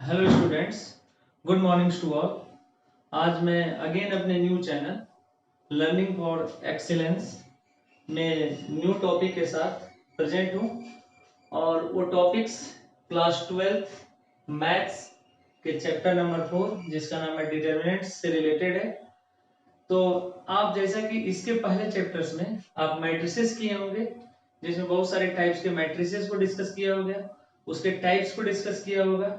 Hello students, good mornings to all. आज मैं again अपने new channel learning for excellence में न्यू टॉपिक के साथ प्रेजेंट हूँ और वो टॉपिक्स क्लास 12 मैथ्स के चैप्टर नंबर 4 जिसका नाम है डिटर्मिनेंट्स से रिलेटेड है। तो आप जैसा कि इसके पहले चैप्टर्स में आप मैट्रिसेस किए होंगे, जिसमें बहुत सारे टाइप्स के मैट्रिसेस को डिस्कस किया होगा, उसके टाइप्स को डिस्कस किया होगा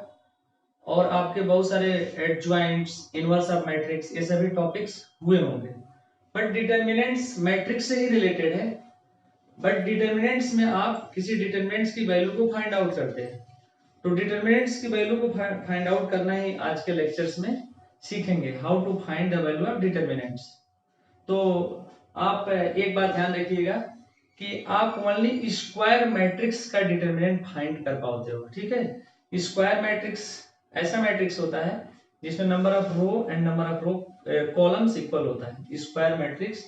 और आपके बहुत सारे एडजॉइंट्स, इनवर्स ऑफ मैट्रिक्स, ये सभी टॉपिक्स हुए होंगे। बट डिटर्मिनेंट्स मैट्रिक्स से ही रिलेटेड है। बट डिटर्मिनेंट्स में आप किसी डिटर्मिनेंट्स की वैल्यू को फाइंड आउट करते हैं। तो डिटर्मिनेंट्स की वैल्यू को फाइंड आउट करना ही आज के लेक्चर्स में सीखेंगे, how to find the value of determinants. तो आप एक बात ध्यान रखिएगा कि आप ओनली स्क्वायर मैट्रिक्स का डिटर्मिनेंट फाइंड कर पाते हो, ठीक है। स्क्वायर मैट्रिक्स ऐसा मैट्रिक्स होता है जिसमें number of row and number of row columns equal होता है। Square matrix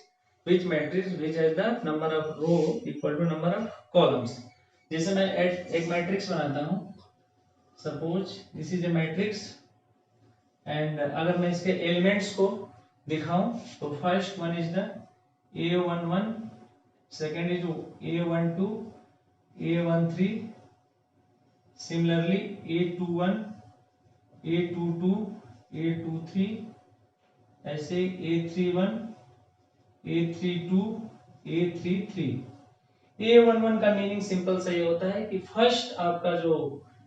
which has the number of row equal to number of columns. जैसे मैं एक मैट्रिक्स बनाता हूं, suppose this is a matrix and अगर मैं इसके एलिमेंट्स को दिखाऊं तो first one is the A11, second is A12, A13, similarly A21, A22, A23, ऐसे A31, A32, A33। A11 का मीनिंग सिंपल सा ये होता है कि फर्स्ट आपका जो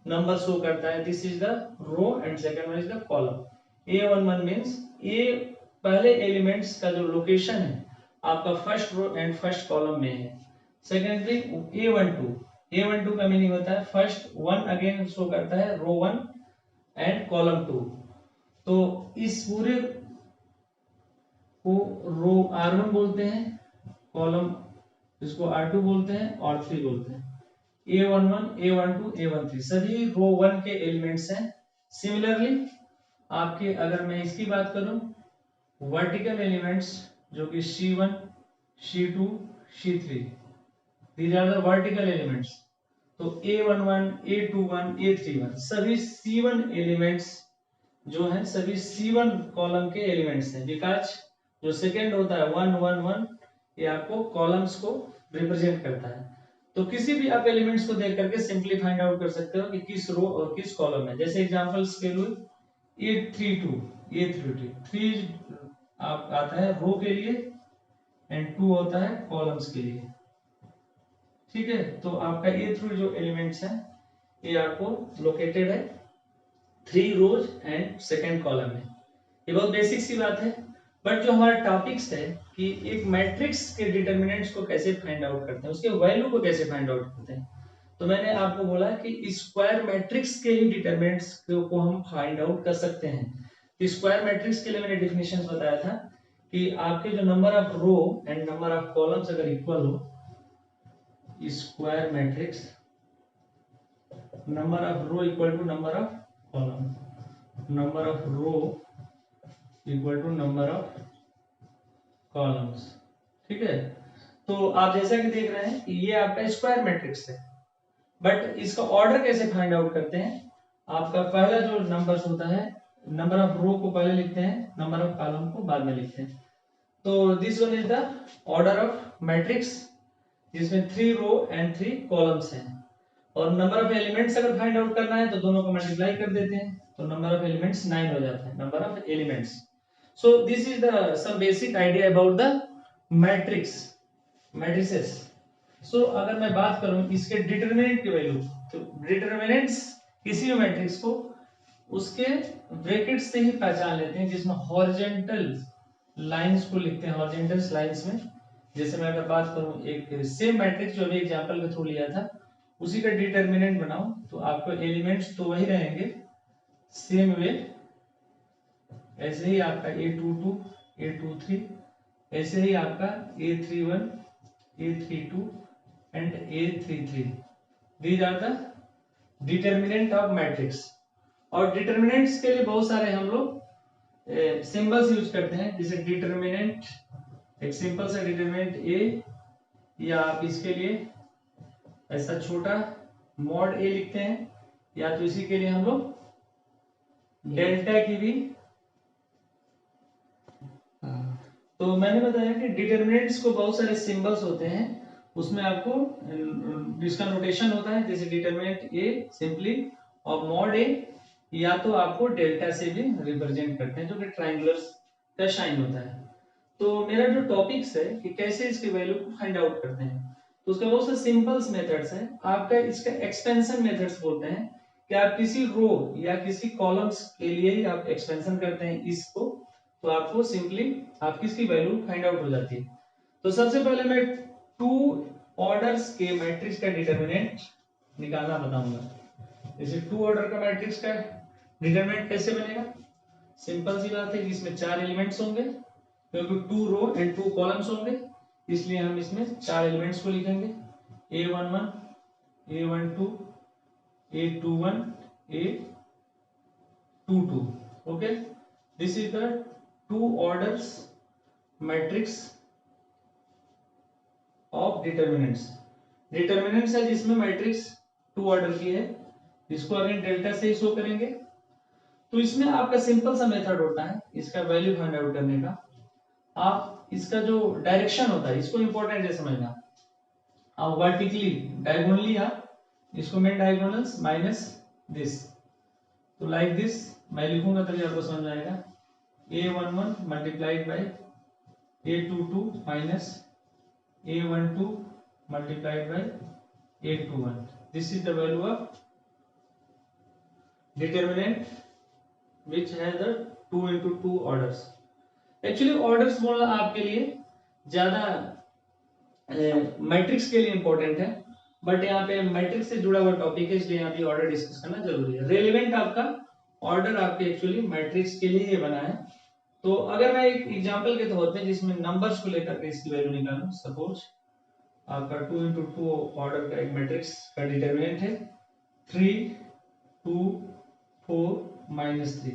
नंबर शो करता है this is the row and second one is the column. A11 means a पहले एलिमेंट्स का जो लोकेशन है आपका first row and first column में है। सेकेंडली A12 का मीनिंग होता है फर्स्ट वन अगेन शो करता है रो 1 एंड कॉलम 2। तो इस पूरे को रो R1 बोलते हैं, कॉलम इसको R2 बोलते हैं और 3 बोलते हैं। A11, A12, A13 सभी रो 1 के एलिमेंट्स हैं। सिमिलरली आपके अगर मैं इसकी बात करूं वर्टिकल एलिमेंट्स जो कि C1, C2, C3, these are the vertical elements। तो A11, A21, A31 सभी C1 एलिमेंट्स जो हैं सभी C1 कॉलम के एलिमेंट्स हैं, बिकॉज जो सेकेंड होता है 1 1 1 ये आपको कॉलम्स को रिप्रेजेंट करता है। तो किसी भी आप एलिमेंट्स को देख करके सिंपली फाइंड आउट कर सकते हो कि किस रो और किस कॉलम में। जैसे एग्जांपल्स के लिए A32, A33 आप आता है रो के लिए एंड 2 होता है कॉलम्स के लिए, ठीक है। तो आपका A3 जो एलिमेंट्स हैं ये आपको लोकेटेड है 3 रोज एंड सेकेंड कॉलम में। ये बहुत बेसिक सी बात है। बट जो हमारा टॉपिक्स है कि एक मैट्रिक्स के डिटर्मिनेंट्स को कैसे फाइंड आउट करते हैं, उसके वैल्यू को कैसे फाइंड आउट करते हैं। तो मैंने आपको बोला कि स्क्वायर मैट्रिक्स के ही डिटर्मिनेंट्स को हम फाइंड आउट कर सकते हैं। स्क्वायर मैट्रिक्स के लिए मैंने डेफिनेशन बताया था कि आपके जो number of row and number of columns अगर इक्वल हो, square matrix number of row equal to number of column, number of row equal to number of columns, ठीक है। तो आप जैसा कि देख रहे हैं कि ये आपका स्क्वायर मैट्रिक्स है। बट इसका ऑर्डर कैसे फाइंड आउट करते हैं, आपका पहला जो नंबर्स होता है नंबर ऑफ रो को पहले लिखते हैं, नंबर ऑफ कॉलम को बाद में लिखते हैं। तो this one is the order of matrix जिसमें 3 रो एंड 3 कॉलम्स हैं। और नंबर ऑफ एलिमेंट्स अगर फाइंड आउट करना है तो दोनों को मल्टीप्लाई कर देते हैं, तो नंबर ऑफ एलिमेंट्स 9 हो जाता है, number of elements. So this is the some basic idea about the matrices। So अगर मैं बात करूं इसके डिटरमिनेंट की वैल्यू, तो डिटरमिनेंट्स किसी भी मैट्रिक्स को उसके ब्रैकेट से ही पहचान लेते हैं, जिसमें हॉरिजॉन्टल लाइंस को लिखते हैं हॉरिजॉन्टल लाइंस में। जैसे मैं अगर बात करूं एक सेम मैट्रिक्स जो अभी एग्जांपल के थ्रू लिया था उसी का डिटरमिनेंट बनाऊं तो आपको एलिमेंट्स तो वही रहेंगे सेम वे। ऐसे ही आपका A22, A23, ऐसे ही आपका A31, A32 and A33। These are the determinant of matrix। और डिटरमिनेंट्स के लिए बहुत सारे हम लोग सिंबल्स यूज करते हैं, जैसे डिटरमिनेंट, एक सिंपल सा डिटरमिनेंट A, या आप इसके लिए ऐसा छोटा मॉड A लिखते हैं, या तो इसी के लिए हम लोग डेल्टा की भी। तो मैंने बताया कि डिटरमिनेंट्स को बहुत सारे सिंबल्स होते हैं, उसमें आपको इसका नोटेशन होता है, जैसे डिटरमिनेंट ए सिंपली और मॉड ए, या तो आपको डेल्टा से भी रिप्रेजेंट करते हैं, जो कि ट्रायंगुलर का साइन होता है। तो मेरा जो टॉपिक्स है कि कैसे इसके वैल्यू को फाइंड आउट करते हैं, तो उसका बहुत से सिंपल्स मेथड्स है। आपका इसका एक्सपेंशन मेथड्स बोलते हैं कि आप किसी रो या किसी कॉलम्स के लिए ही आप एक्सपेंशन करते हैं इसको, तो आपको सिंपली आपकी इसकी वैल्यू फाइंड आउट हो जाती है। तो सबसे पहले मैं टू ऑर्डर्स के मैट्रिक्स का डिटरमिनेंट निकालना बताऊंगा। जैसे टू ऑर्डर का मैट्रिक्स का डिटरमिनेंट कैसे बनेगा, सिंपल सी बात है, इसमें 4 एलिमेंट्स होंगे, क्योंकि 2 रो एंड 2 कॉलम्स होंगे, इसलिए हम इसमें 4 एलिमेंट्स को लिखेंगे, A11, A12, A21, A22। Okay, this is the two orders matrix of determinants. Determinants है जिसमें मैट्रिक्स 2 ऑर्डर की है, इसको अगेन डेल्टा से ही शो करेंगे। तो इसमें आपका सिंपल सा मेथड होता है इसका वैल्यू फाइंड आउट करने का। आप इसका जो डायरेक्शन होता है इसको इंपॉर्टेंट है समझना। आप वर्टिकली डायगोनली आप इसको मेन डायगोनल्स माइनस दिस, तो लाइक दिस मैं लिखूंगा तभी आपको समझ आएगा। A11 multiplied by A22 minus A12 multiplied by A21, this is the value of determinant which has the 2 into 2 orders। Actually orders बोलना आपके लिए ज्यादा मैट्रिक्स के लिए इंपॉर्टेंट है, बट यहाँ पे मैट्रिक्स से जुड़ा हुआ टॉपिक है, इसलिए यहाँ पे ऑर्डर डिस्कस करना जरूरी है। रेलेवेंट आपका ऑर्डर आपके एक्चुअली मैट्रिक्स के लिए बना है। तो अगर मैं एक एग्जांपल के तौर पे जिसमें नंबर्स को लेकर के इसकी वैल्यू निकालूं, सपोज आपका 2 into 2 ऑर्डर का एक मैट्रिक्स का डिटरमिनेंट है 3 2 4 -3।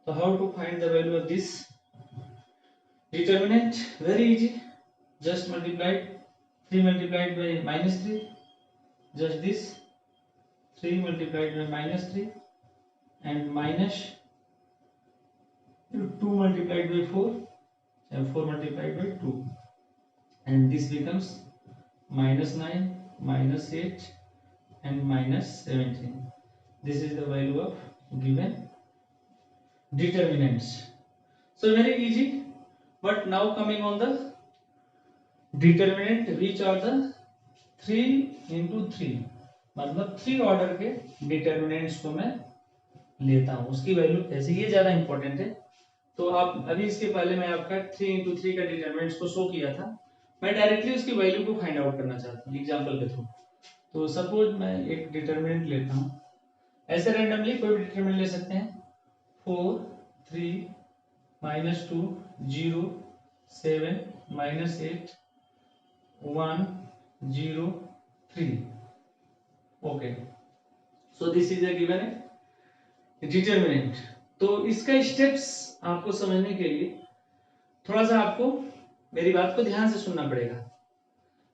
So how to find the value of this determinant? Very easy, just multiply 3 multiplied by -3, just this 3 multiplied by -3 and minus 2 multiplied by 4 and 4 multiplied by 2, and this becomes -9 -8 and -17. This is the value of given determinants. So very easy, but now coming on the determinant which are the 3 into 3, मतलब 3 order के determinants को मैं लेता हूं, उसकी value कैसे, ये ज्यादा इंपॉर्टेंट है। तो आप अभी इसके पहले मैं आपका 3 into 3 का डिटरमिनेंट्स को शो किया था, मैं डायरेक्टली उसकी वैल्यू को फाइंड आउट करना चाहता हूँ एग्जांपल के थ्रू। तो सपोज मैं एक डिटरमिनेंट लेता हूँ, ऐसे रैंडमली कोई भी डिटरमिनेंट ले सकते हैं, 4 3 -2 0 7 -8 1 0 3। Okay, so this is a given determinant. तो इसका स्टेप्स आपको समझने के लिए थोड़ा सा आपको मेरी बात को ध्यान से सुनना पड़ेगा।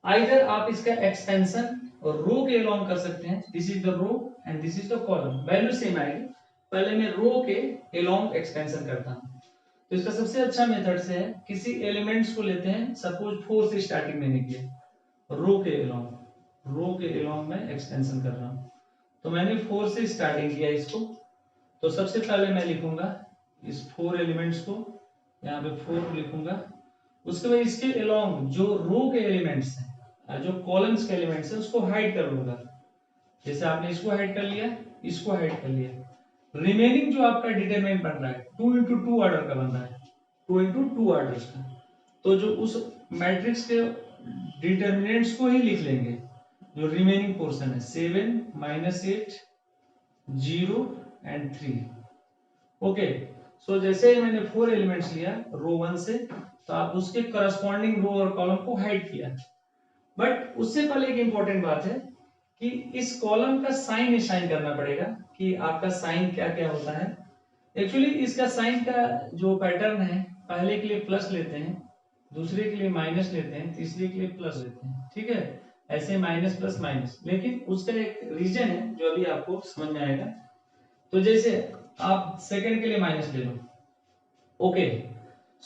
आइदर आप इसका एक्सपेंशन और रो के अलोंग कर सकते हैं, this is the row and this is the column, value same आएगी। पहले मैं रो के अलोंग एक्सपेंशन करता हूं, तो इसका सबसे अच्छा मेथड से है, किसी एलिमेंट्स को लेते हैं, सपोज 4 से स्टार्टिंग मैंने किया, रो के अलोंग मैं एक्सपेंशन कर रहा हूं, तो मैंने 4 से स्टार्टिंग किया इसको, तो सबसे पहले मैं लिखूंगा इस 4 एलिमेंट्स को, यहाँ पे 4 लिखूंगा, उसके बाद इसके अलोंग जो रो के एलिमेंट्स हैं, जो कॉलम्स के एलिमेंट्स हैं, उसको हाइड कर लूंगा। जैसे आपने इसको हाइड कर लिया, इसको हाइड कर लिया, रिमेनिंग जो आपका डिटरमिनेंट बन रहा है 2 into 2 ऑर्डर का बन रहा है, 2 into 2 ऑर्डर्स का, तो जो उस मैट्रिक्स के डिटरमिनेंट्स को ही लिख लेंगे, जो रिमेनिंग पोर्शन है 7 -8 0 and 3। ओके, सो जैसे मैंने 4 एलिमेंट्स लिया रो 1 से, तो आप उसके करस्पॉन्डिंग रो और कॉलम को हाइड किया, बट उससे पहले एक इंपॉर्टेंट बात है कि इस कॉलम का साइन असाइन करना पड़ेगा, कि आपका साइन क्या क्या होता है। एक्चुअली इसका साइन का जो पैटर्न है, पहले के लिए प्लस लेते हैं, दूसरे के लिए माइनस लेते हैं, तीसरे के लिए प्लस लेते हैं, ठीक है, ऐसे माइनस प्लस माइनस, लेकिन उसका एक रीजन है जो अभी आपको समझ में आएगा। तो जैसे आप सेकंड के लिए माइनस ले लो। ओके,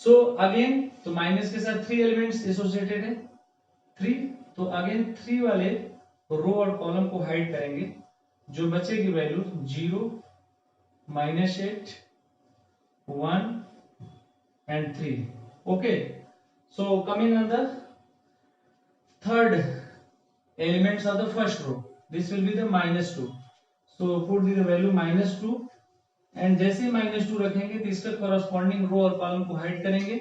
सो अगेन तो माइनस के साथ 3 एलिमेंट्स एसोसिएटेड है 3, तो अगेन 3 वाले रो और कॉलम को हाइड करेंगे, जो बचेगी value 0, -8, 1 and 3. Okay, so coming on the third elements of the first row, this will be the -2, so put the value -2 and जैसे ही -2 रखेंगे तो इसका corresponding रो और कॉलम को हाइड करेंगे,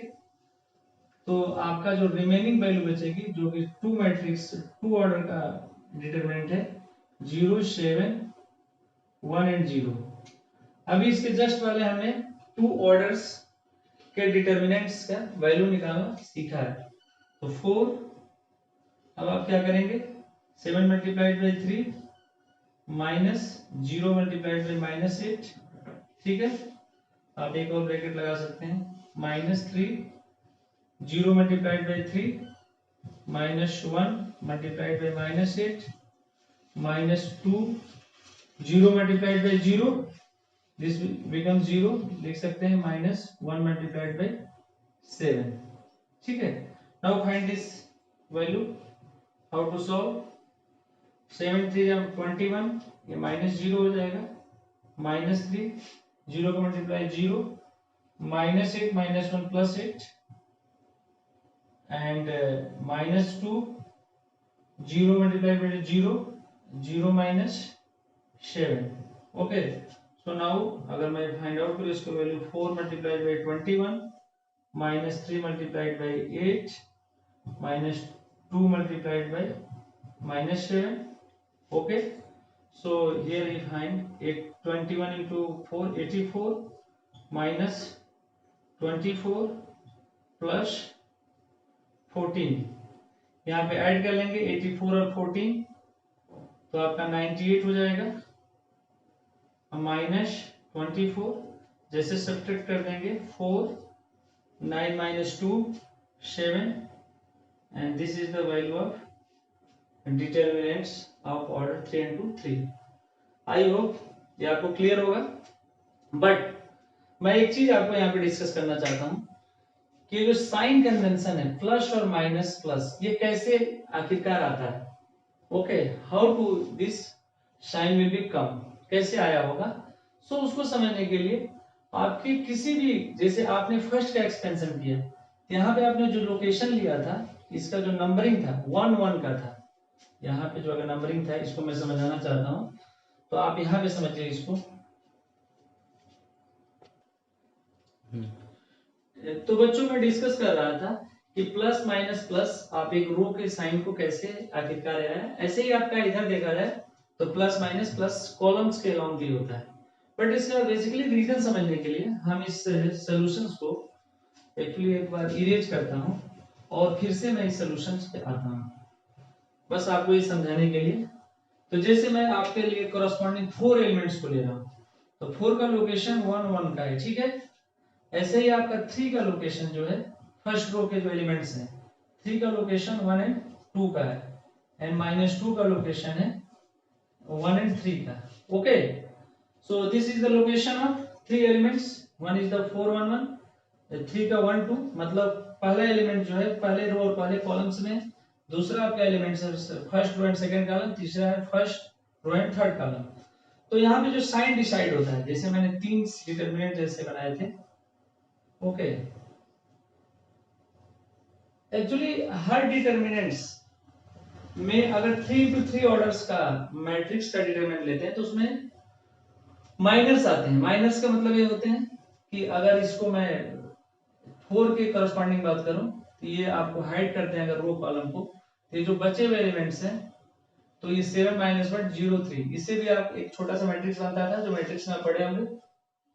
तो आपका जो रिमेनिंग वैल्यू बचेगी जो कि 2 मैट्रिक्स 2 ऑर्डर का डिटरमिनेंट है 0, 7, 1 and 0। अभी इसके जस्ट वाले हमने 2 ऑर्डर्स के डिटरमिनेंट्स का वैल्यू निकालना सीखा है। तो 4, अब आप क्या करेंगे 7 multiplied by 3 minus 0 multiplied by -8, ठीक है, आप एक और ब्रैकेट लगा सकते हैं -3 0 multiplied by 3 -1 multiplied by -8 -2 0 multiplied by 0, this become 0, लिख सकते हैं -1 मल्टीप्लाइड बाई 7, ठीक है। Now find this value, how to solve, 7 3 21, ये -0 हो जाएगा, -3 0 का multiply 0, -8 -1 +8 and -2 0 multiplied by 0 0 -7। Okay, so now अगर मैं फाइंड आउट करूँ इसको value 4 multiplied by 21 -3 multiplied by 8 -2 multiplied by -7। Okay, so here we find 21 into 4 84 minus 24 plus 14, यहाँ पे ऐड कर लेंगे 84 और 14 तो आपका 98 हो जाएगा, -24 जैसे सब्ट्रैक्ट कर देंगे 4 9 -2 7 and this is the value of determinants of order 3 into 3। I hope ये आपको क्लियर होगा। बट मैं एक चीज आपको यहाँ पे डिस्कस करना चाहता हूँ कि जो साइन कन्वेंशन है प्लस और माइनस प्लस, ये कैसे आखिरकार आता है। Okay, how to this sign will be come, कैसे आया होगा। सो उसको समझने के लिए आपके किसी भी, जैसे आपने फर्स्ट का एक्सपेंशन किया, यहाँ पे आपने जो लोकेशन लिया था इसका जो नंबरिंग था 1 1 का था, यहाँ पे जो अगर नंबरिंग था इसको मैं समझाना चाहता हूँ, तो आप यहाँ पे समझिए इसको। तो बच्चों में डिस्कस कर रहा था कि प्लस माइनस प्लस आप एक रो के साइन को कैसे आखिरकार आया है, ऐसे ही आपका इधर देखा जाए तो प्लस माइनस प्लस कॉलम्स के अलाउंग भी होता है। बट इसका बेसिकली रीजन समझने के लिए हम इस सॉल्यूशंस को एक्चुअली एक बार इरेज करता हूँ और फिर से मैं इस सॉल्यूशंस पे आता हूँ, बस आपको ये समझाने के लिए। तो जैसे मैं आपके लिए कॉरस्पॉन्डिंग 4 एलिमेंट्स को ले रहा हूँ, तो 4 का लोकेशन 1 1 का है, ठीक है। ऐसे ही आपका 3 का लोकेशन जो है फर्स्ट रो के जो एलिमेंट्स हैं 3 का लोकेशन 1 and 2 का है एंड -2 का लोकेशन है 1 and 3 का। Okay, so this is the location of 3 elements, one is the 4 1 1, 3 का 1 2, मतलब पहला एलिमेंट जो है पहले रो और पहले कॉलम्स में, दूसरा आपका एलिमेंट है first row and second column, तीसरा है first row and third column. तो यहाँ पे जो साइन डिसाइड होता है, जैसे मैंने 3 डिटरमिनेंट जैसे बनाए थे। ओके, एक्चुअली हर डिटरमिनेंट्स में अगर 3 into 3 ऑर्डर्स का मैट्रिक्स का डिटरमिनेंट लेते हैं तो उसमें माइनस आते हैं। माइनस का मतलब ये होते हैं कि अगर इसको मैं 4 के करस्पॉन्डिंग बात करूं तो ये आपको हाइड करते हैं अगर रो कॉलम को, ये जो बचे हुए एलिमेंट्स हैं तो ये 7 -1 0 3, इससे भी आप एक छोटा सा मैट्रिक्स बनता था जो मैट्रिक्स में पढ़े होंगे,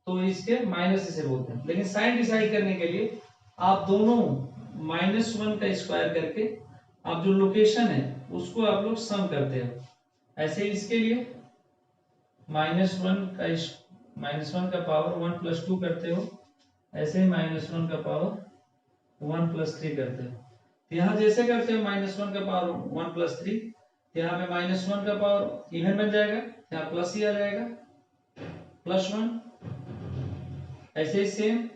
तो इसके माइनस इसे बोलते हैं। लेकिन साइन डिसाइड करने के लिए आप दोनों -1 का स्क्वायर करके आप जो लोकेशन है उसको आप लोग सम करते हो। ऐसे ही इसके लिए -1 का पावर 1 + 2 करते हो, ऐसे ही -1 का पावर 1 + 3 करते हो। यहाँ जैसे करते हो -1 का पावर 1 + 3, यहाँ पे -1 का पावर इवन बन जाएगा, यहाँ प्लस ही आ जाएगा +1 ऐसे ही सेम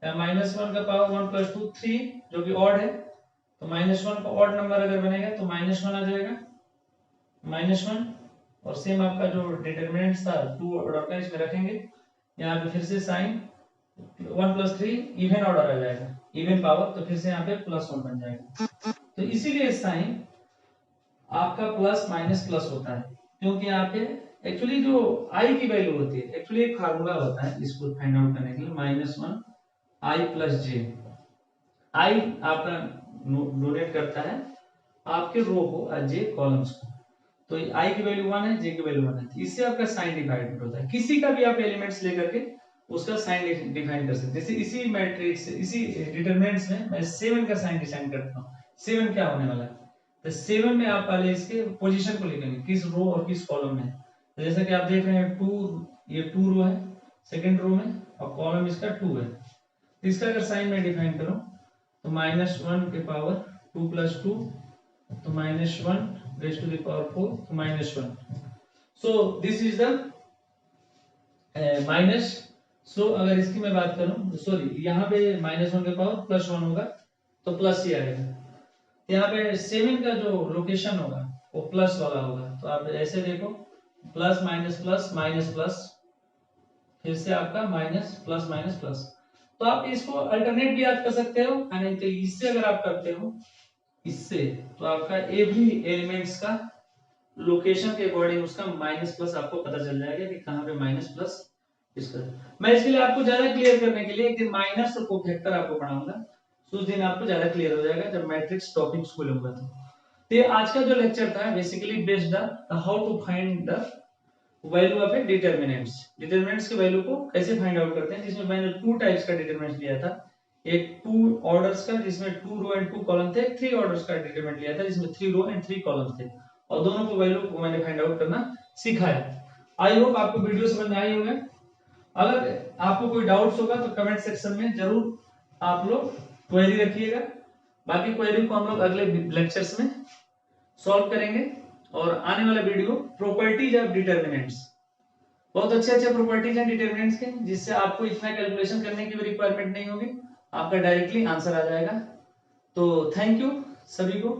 -1 का पावर 1 + 2 3 जो कि ऑड है, तो -1 का ऑड नंबर अगर बनेगा तो -1 आ जाएगा, -1। और सेम आपका जो डिटरमिनेंट था 2 ऑर्डर का, इसमें रखेंगे। यहाँ पे फिर से साइन 1 + 3 इवन ऑर्डर आ जाएगा, इवन पावर, तो फिर से यहाँ पे +1 बन जाएगा। तो इसीलिए साइन आपका प्लस माइनस प्लस होता है, क्योंकि यहाँ पे एक्चुअली जो आई की वैल्यू होती है, एक्चुअली एक फार्मूला होता है इसको फाइंड आउट करने के लिए, -1 i + j। आई आपका डोनेट करता है आपके रो को और जे कॉलम्स को, तो आई की वैल्यू 1 है, जे की वैल्यू 1 है, इससे आपका साइन डिफाइंड होता है। किसी का भी आप एलिमेंट्स लेकर के उसका साइन डिफाइन कर सकते हैं। जैसे इसी मैट्रिक्स, इसी डिटरमिनेंट्स में मैं 7 का साइन डिफाइन करता हूँ। 7 क्या होने वाला है, तो 7 में आप पहले इसके पोजीशन को लिखेंगे, किस रो और किस कॉलम में। तो जैसा कि आप देख रहे हैं 2, ये 2 रो है सेकंड रो में, और कॉलम इसका 2 है। तो इसका अगर साइन मैं डिफाइन करूं तो -1 के पावर 2 + 2, तो -1 raised to the power 4, तो -1। So this is the minus. So अगर इसकी मैं बात करूं, सॉरी यहाँ पे -1 के पावर +1 होगा तो प्लस ही आएगा। यहाँ पे 7 का जो लोकेशन होगा वो प्लस वाला होगा, तो आप ऐसे देखो plus minus plus minus plus, फिर से आपका माइनस प्लस माइनस प्लस। तो आप इसको अल्टरनेट भी याद कर सकते हो, यानी तो इससे अगर आप करते हो इससे, तो आपका एवरी एलिमेंट्स का लोकेशन के अकॉर्डिंग उसका माइनस प्लस आपको पता चल जाएगा कि कहां पे माइनस प्लस इसका। मैं इसके लिए आपको ज्यादा क्लियर करने के लिए एक दिन माइनस और कोफैक्टर आपको पढ़ाऊंगा, तो उस दिन आपको ज्यादा क्लियर हो जाएगा जब मैट्रिक्स टॉपिक्स को लूंगा। तो ये आज का जो लेक्चर था basically based the how to find the value of a determinants. Determinants की वैल्यू को कैसे फाइंड आउट करते हैं, जिसमें मैंने 2 टाइप्स का डिटरमिनेंट लिया था। एक 2 ऑर्डर्स का जिसमें 2 रो एंड 2 कॉलम थे, 3 ऑर्डर्स का डिटरमिनेंट लिया था जिसमें 3 रो एंड 3 कॉलम थे, और दोनों को वैल्यू को मैंने फाइंड आउट करना सिखाया। आई होप आपको वीडियो समझ में आई होगा। अगर आपको कोई डाउट्स होगा तो कमेंट सेक्शन में जरूर आप लोग क्वेरी रखिएगा। बाकी क्वेरी को हम लोग अगले लेक्चर्स में सॉल्व करेंगे। और आने वाला वीडियो प्रॉपर्टीज ऑफ डिटरमिनेंट्स, बहुत अच्छे अच्छे प्रॉपर्टीज हैं डिटरमिनेंट्स के, जिससे आपको इतना कैलकुलेशन करने की भी रिक्वायरमेंट नहीं होगी, आपका डायरेक्टली आंसर आ जाएगा। तो थैंक यू सभी को।